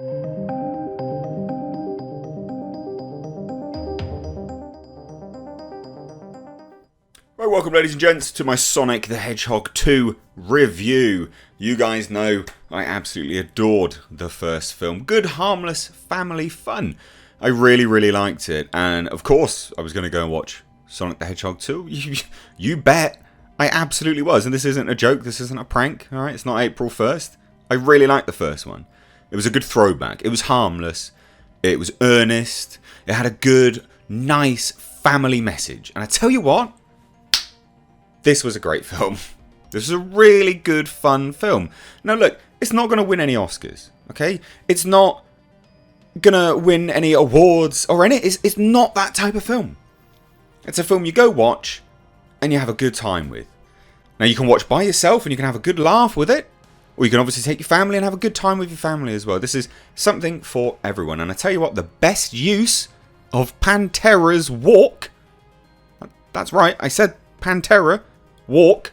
Right, welcome ladies and gents to my Sonic the Hedgehog 2 review. You guys know I absolutely adored the first film. Good, harmless, family fun. I really liked it. And of course, I was going to go and watch Sonic the Hedgehog 2. You bet I absolutely was. And this isn't a joke, this isn't a prank, alright? It's not April 1st. I really liked the first one. It was a good throwback. It was harmless. It was earnest. It had a good, nice family message. And I tell you what, this was a great film. This was a really good, fun film. Now look, it's not going to win any Oscars, okay? It's not going to win any awards or any... It's not that type of film. It's a film you go watch and you have a good time with. Now you can watch by yourself and you can have a good laugh with it. Or you can obviously take your family and have a good time with your family as well. This is something for everyone. And I tell you what, the best use of Pantera's walk... That's right, I said Pantera... walk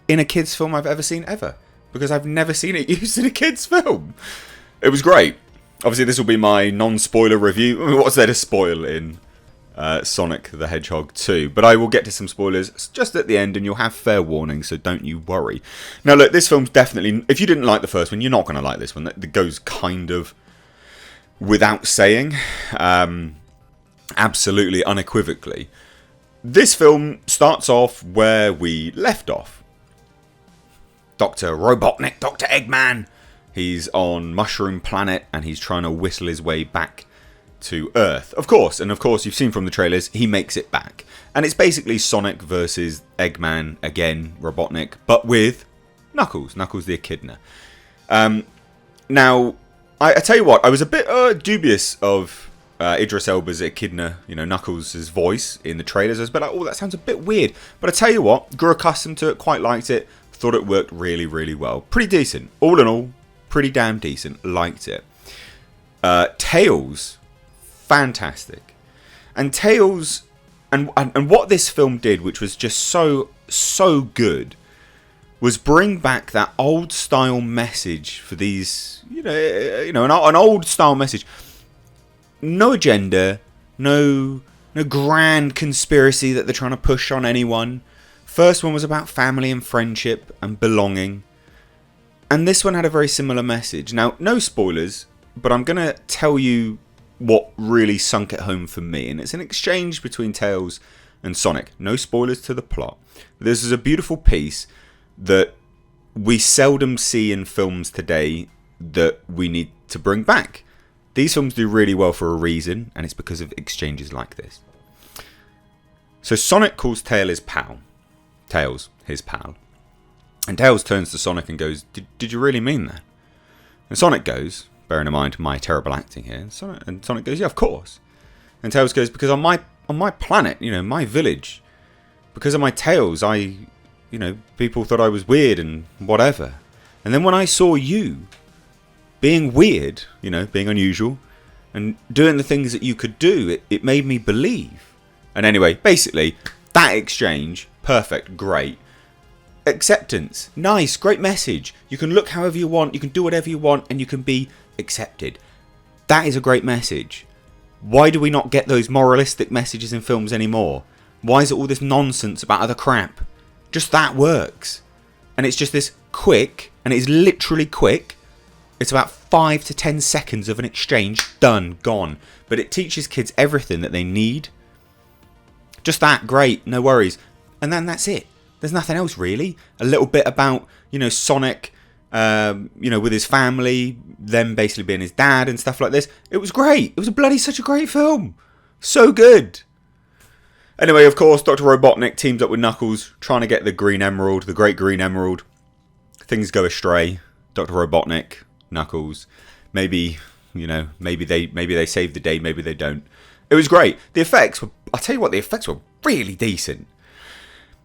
in a kids film I've ever seen ever, because I've never seen it used in a kids film. It was great. Obviously this will be my non-spoiler review. I mean, what's there to spoil in Sonic the Hedgehog 2, but I will get to some spoilers just at the end and you'll have fair warning, so don't you worry. Now look, this film's definitely, if you didn't like the first one, you're not going to like this one. That goes kind of without saying, absolutely unequivocally. This film starts off where we left off. Dr. Robotnik, Dr. Eggman, he's on Mushroom Planet and he's trying to whistle his way back to Earth. Of course, you've seen from the trailers, he makes it back. And it's basically Sonic versus Eggman, again, Robotnik, but with Knuckles the Echidna. Now, I tell you what, I was a bit dubious of... Idris Elba's Echidna, Knuckles' voice in the trailers. I was a bit like, oh, that sounds a bit weird. But I tell you what, grew accustomed to it, quite liked it, thought it worked really well. Pretty decent. All in all, pretty damn decent. Liked it. Tails, fantastic. And Tails, and what this film did, which was just so good, was bring back that old style message for these, an old style message. No agenda, no grand conspiracy that they're trying to push on anyone. First one was about family and friendship and belonging. And this one had a very similar message. Now, no spoilers, but I'm going to tell you what really sunk it home for me. And it's an exchange between Tails and Sonic. No spoilers to the plot. This is a beautiful piece that we seldom see in films today that we need to bring back. These films do really well for a reason, and it's because of exchanges like this. So Sonic calls Tails his pal. And Tails turns to Sonic and goes, did you really mean that? And Sonic goes, bearing in mind my terrible acting here, and Sonic goes, yeah, of course. And Tails goes, because on my planet, my village, because of my tails, people thought I was weird and whatever. And then when I saw you being weird, being unusual, and doing the things that you could do, it made me believe. And anyway, basically, that exchange, perfect, great. Acceptance, nice, great message. You can look however you want, you can do whatever you want, and you can be accepted. That is a great message. Why do we not get those moralistic messages in films anymore? Why is it all this nonsense about other crap? Just that works. And it's just this quick, and it's literally quick. It's about 5 to 10 seconds of an exchange, done, gone. But it teaches kids everything that they need. Just that, great, no worries. And then that's it. There's nothing else really. A little bit about, Sonic, with his family, them basically being his dad and stuff like this. It was great. It was such a great film. So good. Anyway, of course, Dr. Robotnik teams up with Knuckles, trying to get the Green Emerald, the Great Green Emerald. Things go astray. Dr. Robotnik, Knuckles, maybe they save the day, maybe they don't. It was great. The effects were, I'll tell you what, the effects were really decent.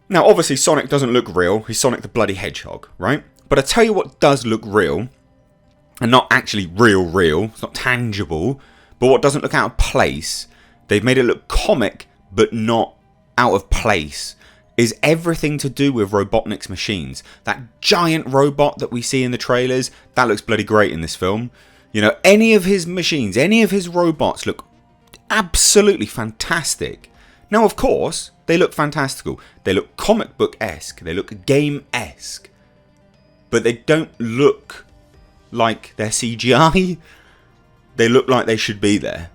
Now, obviously, Sonic doesn't look real. He's Sonic the bloody Hedgehog, right? But I tell you what does look real, and not actually real, it's not tangible, but what doesn't look out of place, they've made it look comic, but not out of place, is everything to do with Robotnik's machines. That giant robot that we see in the trailers, that looks bloody great in this film. You know, any of his machines, any of his robots look absolutely fantastic. Now, of course, they look fantastical. They look comic book-esque. They look game-esque. But they don't look like they're CGI. They look like they should be there.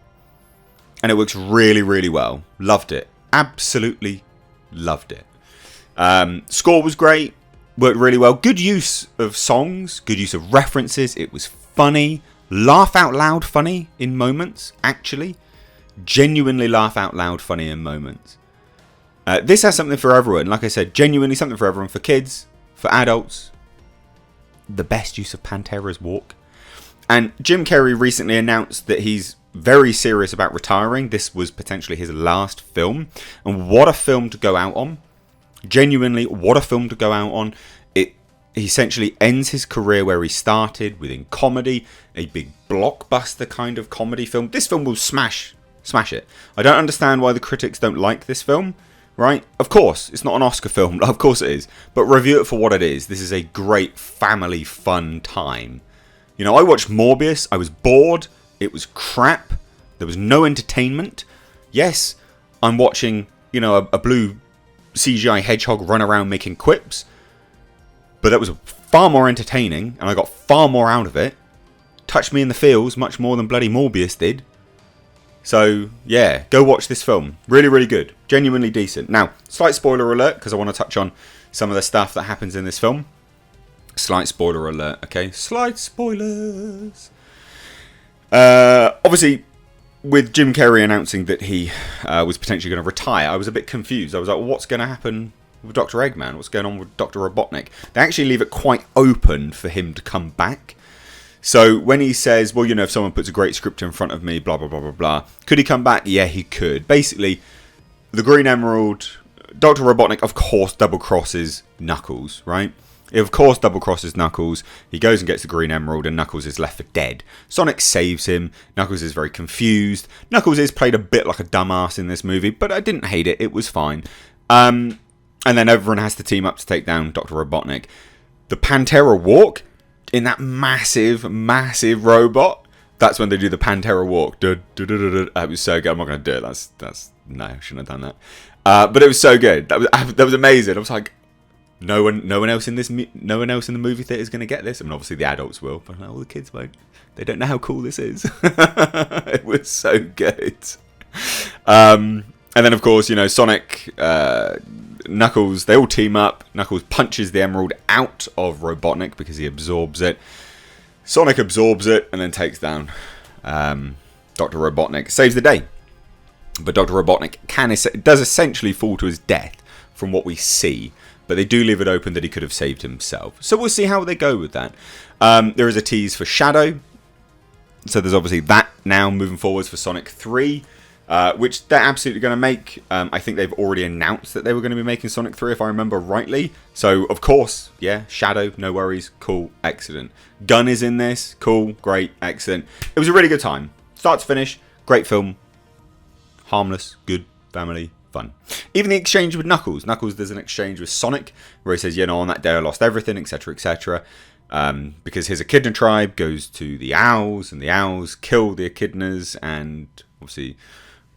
And it works really, really well. Loved it. Absolutely loved it. Score was great. Worked really well. Good use of songs. Good use of references. It was funny. Laugh out loud funny in moments, actually. Genuinely laugh out loud funny in moments. This has something for everyone. Like I said, genuinely something for everyone. For kids, for adults. The best use of Pantera's walk. And Jim Carrey recently announced that he's very serious about retiring. This was potentially his last film. And what a film to go out on. Genuinely, what a film to go out on. It essentially ends his career where he started, within comedy. A big blockbuster kind of comedy film. This film will smash it. I don't understand why the critics don't like this film. Right? Of course, it's not an Oscar film. Of course it is. But review it for what it is. This is a great family fun time. You know, I watched Morbius. I was bored. It was crap. There was no entertainment. Yes, I'm watching, you know, a blue CGI hedgehog run around making quips. But that was far more entertaining. And I got far more out of it. Touched me in the feels much more than bloody Morbius did. So, yeah, go watch this film. Really, really good. Genuinely decent. Now, slight spoiler alert, because I want to touch on some of the stuff that happens in this film. Slight spoiler alert, okay? Slight spoilers. Obviously, with Jim Carrey announcing that he was potentially going to retire, I was a bit confused. I was like, well, what's going to happen with Dr. Eggman? What's going on with Dr. Robotnik? They actually leave it quite open for him to come back. So when he says, well, you know, if someone puts a great script in front of me, blah, blah, blah, blah, blah. Could he come back? Yeah, he could. Basically, the Green Emerald, Dr. Robotnik, of course, double crosses Knuckles, right? He, of course, double crosses Knuckles. He goes and gets the Green Emerald and Knuckles is left for dead. Sonic saves him. Knuckles is very confused. Knuckles is played a bit like a dumbass in this movie, but I didn't hate it. It was fine. And then everyone has to team up to take down Dr. Robotnik. The Pantera walk in that massive, massive robot. That's when they do the Pantera walk. That was so good. I'm not going to do it. That's no, I shouldn't have done that. But it was so good. That was amazing. I was like, no one else in the movie theater is going to get this. I mean, obviously the adults will, but all the kids won't. They don't know how cool this is. It was so good. And then, of course, you know, Sonic, Knuckles, they all team up. Knuckles punches the emerald out of Robotnik because he absorbs it. Sonic absorbs it and then takes down Dr. Robotnik. Saves the day. But Dr. Robotnik does essentially fall to his death from what we see. But they do leave it open that he could have saved himself. So we'll see how they go with that. There is a tease for Shadow. So there's obviously that now moving forwards for Sonic 3. Which they're absolutely going to make. I think they've already announced that they were going to be making Sonic 3, if I remember rightly. So, of course, yeah, Shadow, no worries, cool, excellent. Gun is in this, cool, great, excellent. It was a really good time. Start to finish, great film. Harmless, good, family, fun. Even the exchange with Knuckles. There's an exchange with Sonic, where he says, you know, on that day I lost everything, etc., etc. Because his Echidna tribe goes to the Owls, and the Owls kill the Echidnas, and obviously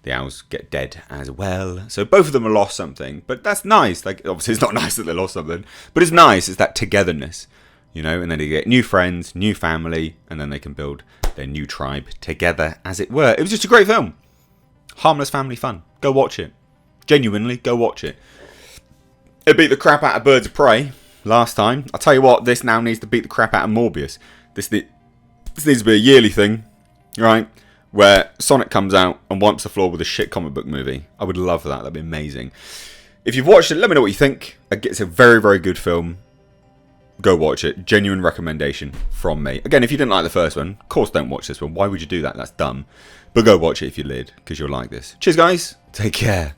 the Owls get dead as well. So both of them have lost something. But that's nice. Like, obviously it's not nice that they lost something. But it's nice. It's that togetherness. You know, and then they get new friends, new family. And then they can build their new tribe together, as it were. It was just a great film. Harmless family fun. Go watch it. Genuinely, go watch it. It beat the crap out of Birds of Prey last time. I'll tell you what, this now needs to beat the crap out of Morbius. This needs to be a yearly thing. Right? Where Sonic comes out and wipes the floor with a shit comic book movie. I would love that. That'd be amazing. If you've watched it, let me know what you think. It's a very, very good film. Go watch it. Genuine recommendation from me. Again, if you didn't like the first one, of course don't watch this one. Why would you do that? That's dumb. But go watch it if you did, because you'll like this. Cheers, guys. Take care.